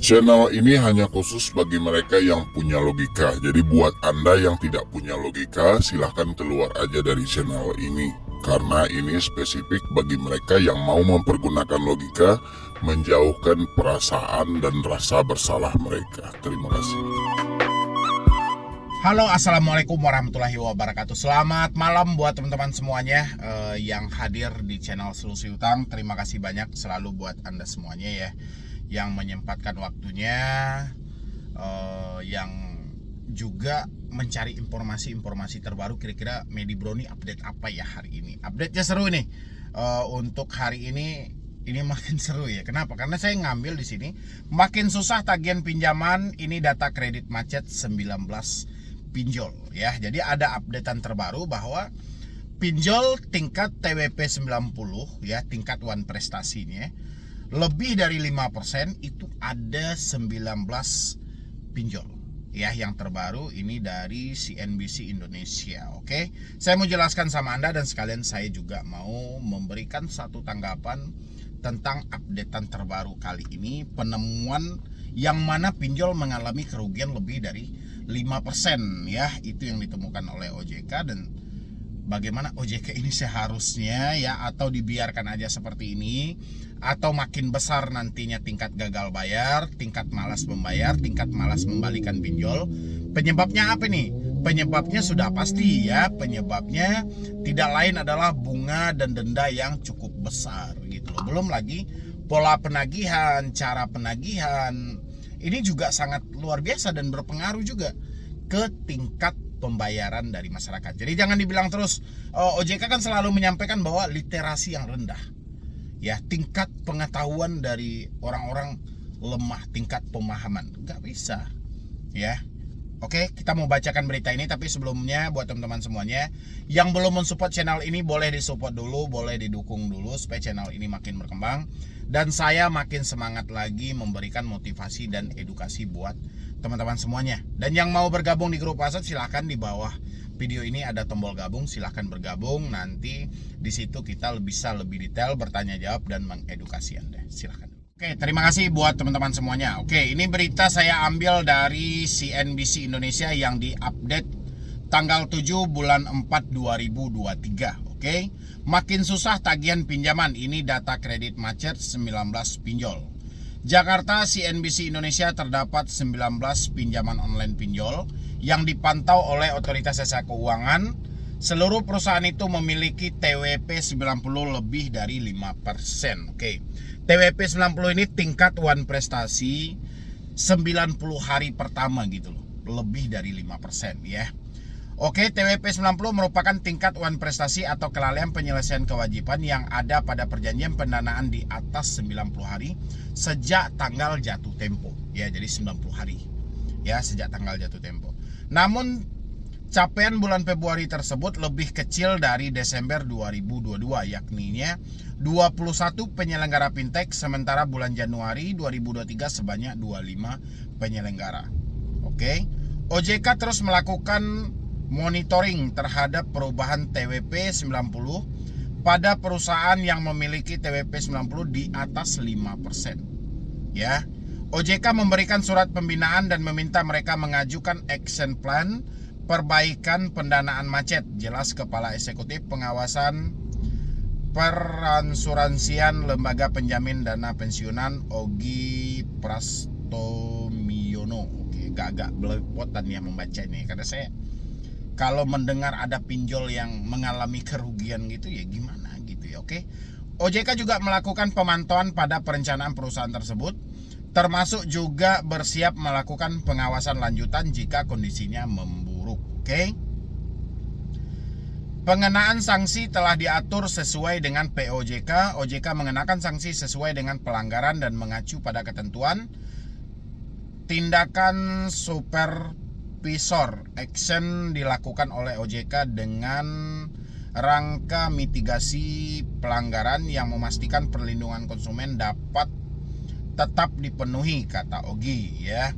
Channel ini hanya khusus bagi mereka yang punya logika. Jadi buat Anda yang tidak punya logika, silahkan keluar aja dari channel ini. Karena ini spesifik bagi mereka yang mau mempergunakan logika, menjauhkan perasaan dan rasa bersalah mereka. Terima kasih. Halo, assalamualaikum warahmatullahi wabarakatuh. Selamat malam buat teman-teman semuanya yang hadir di channel Solusi Utang. Terima kasih banyak selalu buat Anda semuanya ya, yang menyempatkan waktunya, yang juga mencari informasi-informasi terbaru. Kira-kira Medi Bro nih update apa ya hari ini? Update-nya seru nih. Untuk hari ini makin seru ya. Kenapa? Karena saya ngambil di sini makin susah tagihan pinjaman. Ini data kredit macet 19 pinjol ya. Jadi ada updatean terbaru bahwa pinjol tingkat TWP 90 ya, tingkat one prestasinya lebih dari 5% itu ada 19 pinjol ya, yang terbaru ini dari CNBC Indonesia. Oke, saya mau jelaskan sama Anda dan sekalian saya juga mau memberikan satu tanggapan tentang updatean terbaru kali ini, penemuan yang mana pinjol mengalami kerugian lebih dari 5% ya, itu yang ditemukan oleh OJK. Dan bagaimana OJK ini seharusnya ya, atau dibiarkan aja seperti ini, atau makin besar nantinya tingkat gagal bayar, tingkat malas membayar, tingkat malas membalikan pinjol. Penyebabnya apa nih? Penyebabnya sudah pasti ya, penyebabnya tidak lain adalah bunga dan denda yang cukup besar gitu loh. Belum lagi pola penagihan, cara penagihan ini juga sangat luar biasa dan berpengaruh juga ke tingkat pembayaran dari masyarakat. Jadi jangan dibilang terus, OJK kan selalu menyampaikan bahwa literasi yang rendah ya, tingkat pengetahuan dari orang-orang lemah, tingkat pemahaman. Nggak bisa ya. Oke, kita mau bacakan berita ini, tapi sebelumnya buat teman-teman semuanya yang belum mensupport channel ini, boleh disupport dulu, boleh didukung dulu supaya channel ini makin berkembang dan saya makin semangat lagi memberikan motivasi dan edukasi buat teman-teman semuanya. Dan yang mau bergabung di grup WhatsApp, silahkan di bawah video ini ada tombol gabung, silahkan bergabung. Nanti di situ kita bisa lebih detail bertanya jawab dan mengedukasi Anda. Silahkan. Oke, terima kasih buat teman-teman semuanya. Oke, ini berita saya ambil dari CNBC Indonesia yang diupdate tanggal 7 bulan 4 2023. Oke, makin susah tagihan pinjaman. Ini data kredit macet 19 pinjol. Jakarta, CNBC Indonesia, terdapat 19 pinjaman online pinjol yang dipantau oleh Otoritas Jasa Keuangan. Seluruh perusahaan itu memiliki TWP 90 lebih dari 5%. Oke. TWP 90 ini tingkat one prestasi 90 hari pertama gitu loh. Lebih dari 5% ya. Oke, TWP 90 merupakan tingkat one prestasi atau kelalaian penyelesaian kewajiban yang ada pada perjanjian pendanaan di atas 90 hari sejak tanggal jatuh tempo. Ya, jadi 90 hari. Ya, sejak tanggal jatuh tempo. Namun capaian bulan Februari tersebut lebih kecil dari Desember 2022, yakninya 21 penyelenggara fintech, sementara bulan Januari 2023 sebanyak 25 penyelenggara. Oke. OJK terus melakukan monitoring terhadap perubahan TWP 90 pada perusahaan yang memiliki TWP 90 di atas 5%. Ya. OJK memberikan surat pembinaan dan meminta mereka mengajukan action plan perbaikan pendanaan macet. Jelas Kepala Eksekutif Pengawasan Peransuransian Lembaga Penjamin Dana Pensiunan Ogi Prastomiono. Oke, agak belepotan ya membaca ini, karena saya kalau mendengar ada pinjol yang mengalami kerugian gitu ya gimana gitu ya. Oke. OJK juga melakukan pemantauan pada perencanaan perusahaan tersebut, termasuk juga bersiap melakukan pengawasan lanjutan jika kondisinya memburuk. Oke. Pengenaan sanksi telah diatur sesuai dengan POJK. OJK mengenakan sanksi sesuai dengan pelanggaran dan mengacu pada ketentuan tindakan supervisor. Action dilakukan oleh OJK dengan rangka mitigasi pelanggaran yang memastikan perlindungan konsumen dapat tetap dipenuhi, kata Ogi ya.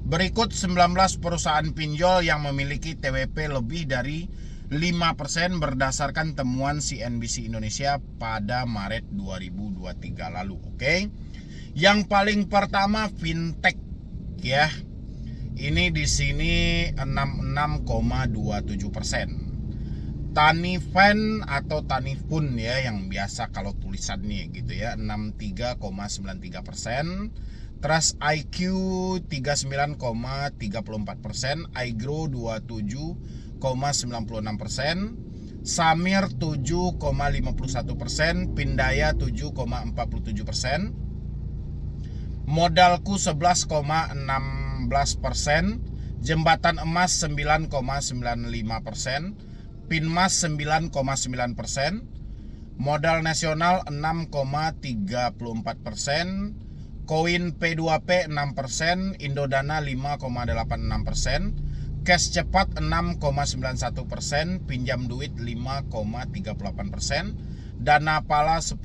Berikut 19 perusahaan pinjol yang memiliki TWP lebih dari 5% berdasarkan temuan CNBC Indonesia pada Maret 2023 lalu. Oke. Yang paling pertama fintech ya. Ini di sini 66,27%. Tanifan atau Tanifun ya yang biasa kalau tulisannya gitu ya 63,93%. Trust IQ 39,34%, iGrow 27,96%, Samir 7,51%, Pindaya 7,47%, Modalku 11,16%, Jembatan Emas 9,95%, Pinmas 9,9%, Modal Nasional 6,34%, Koin P2P 6%, Indodana 5,86%, Cash Cepat 6,91%, Pinjam Duit 5,38%, Dana Pala 10%,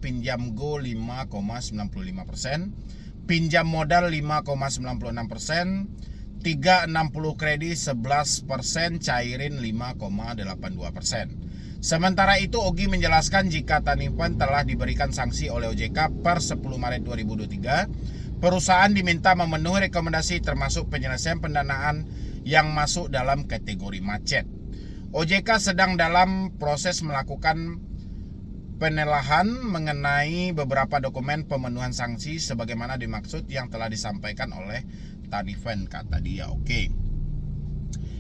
Pinjam Go 5,95%, Pinjam Modal 5,96%, 360 Kredit 11%, Cairin 5,82%. Sementara itu Ogi menjelaskan jika Tanifan telah diberikan sanksi oleh OJK per 10 Maret 2023, perusahaan diminta memenuhi rekomendasi termasuk penyelesaian pendanaan yang masuk dalam kategori macet. OJK sedang dalam proses melakukan penelahan mengenai beberapa dokumen pemenuhan sanksi sebagaimana dimaksud yang telah disampaikan oleh Tanifan, kata dia. Oke.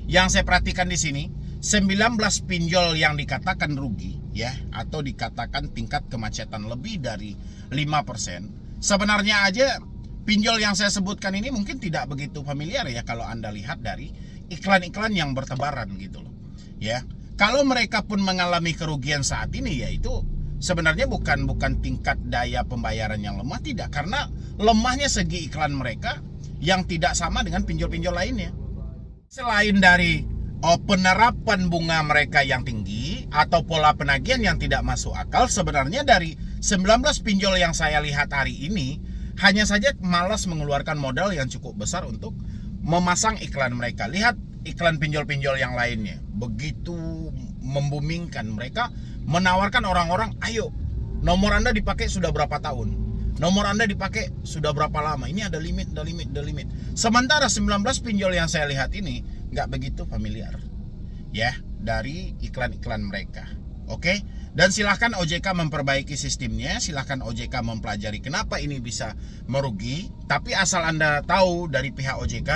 Yang saya perhatikan di sini 19 pinjol yang dikatakan rugi ya atau dikatakan tingkat kemacetan lebih dari 5%. Sebenarnya aja pinjol yang saya sebutkan ini mungkin tidak begitu familiar ya kalau Anda lihat dari iklan-iklan yang bertebaran gitu loh. Ya. Kalau mereka pun mengalami kerugian saat ini ya itu sebenarnya bukan tingkat daya pembayaran yang lemah, tidak, karena lemahnya segi iklan mereka yang tidak sama dengan pinjol-pinjol lainnya. Selain dari penerapan bunga mereka yang tinggi atau pola penagihan yang tidak masuk akal, sebenarnya dari 19 pinjol yang saya lihat hari ini hanya saja malas mengeluarkan modal yang cukup besar untuk memasang iklan mereka. Lihat iklan pinjol-pinjol yang lainnya, begitu membumingkan. Mereka menawarkan orang-orang, ayo nomor Anda dipakai sudah berapa tahun, nomor Anda dipakai sudah berapa lama, ini ada limit. Sementara 19 pinjol yang saya lihat ini nggak begitu familiar ya dari iklan-iklan mereka. Oke, dan silahkan OJK memperbaiki sistemnya, silahkan OJK mempelajari kenapa ini bisa merugi. Tapi asal Anda tahu dari pihak OJK,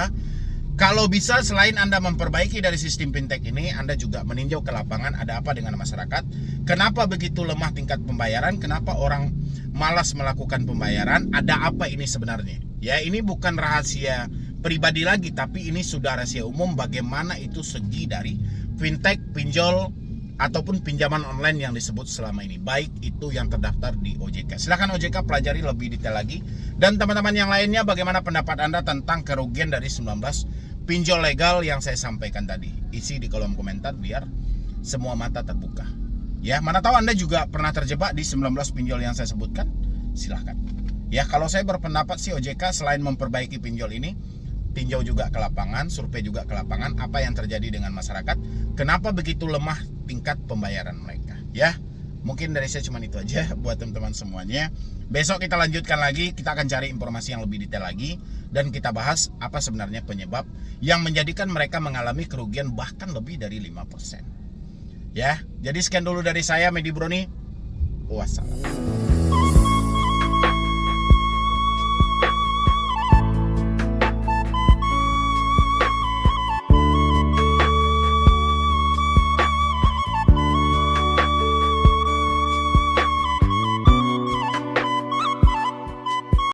kalau bisa selain Anda memperbaiki dari sistem fintech ini, Anda juga meninjau ke lapangan ada apa dengan masyarakat, kenapa begitu lemah tingkat pembayaran, kenapa orang malas melakukan pembayaran, ada apa ini sebenarnya. Ya, ini bukan rahasia pribadi lagi, tapi ini sudah rahasia umum bagaimana itu segi dari fintech, pinjol ataupun pinjaman online yang disebut selama ini, baik itu yang terdaftar di OJK. Silahkan OJK pelajari lebih detail lagi. Dan teman-teman yang lainnya, bagaimana pendapat Anda tentang kerugian dari 19 pinjol legal yang saya sampaikan tadi? Isi di kolom komentar biar semua mata terbuka. Ya, mana tahu Anda juga pernah terjebak di 19 pinjol yang saya sebutkan. Silahkan. Ya, kalau saya berpendapat sih OJK selain memperbaiki pinjol ini, tinjau juga ke lapangan, survei juga ke lapangan apa yang terjadi dengan masyarakat, kenapa begitu lemah tingkat pembayaran mereka. Ya, mungkin dari saya cuma itu aja buat teman-teman semuanya. Besok kita lanjutkan lagi, kita akan cari informasi yang lebih detail lagi dan kita bahas apa sebenarnya penyebab yang menjadikan mereka mengalami kerugian bahkan lebih dari 5%. Ya, jadi sekian dulu dari saya, Medi Broni. Wassalam.